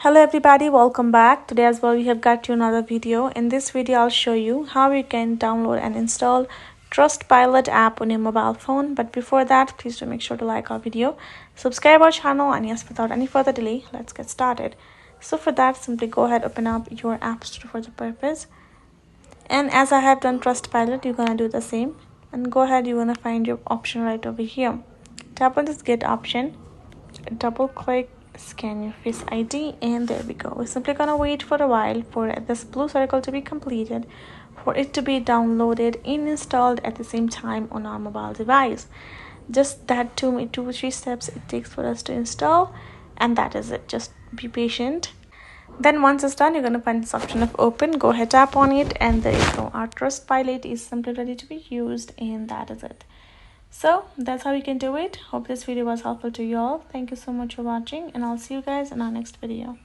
Hello everybody, welcome back. Today as well we have got you another video. In this video I'll show you how you can download and install Trustpilot app on your mobile phone. But before that, please do make sure to like our video, subscribe our channel, and yes, without any further delay, let's get started. So for that, simply go ahead, open up your app store for the purpose. And as I have done Trustpilot, you're gonna do the same. And go ahead, you're gonna find your option right over here. Tap on this get option, double click, scan your face ID, and there we go. We're simply gonna wait for a while for this blue circle to be completed, for it to be downloaded and installed at the same time on our mobile device. Just that two or three steps it takes for us to install, and that is it. Just be patient. Then once it's done, you're going to find this option of open. Go ahead, tap on it, and there you go. Our Trustpilot is simply ready to be used, and that is it. So that's how you can do it. Hope this video was helpful to you all. Thank you so much for watching, and I'll see you guys in our next video.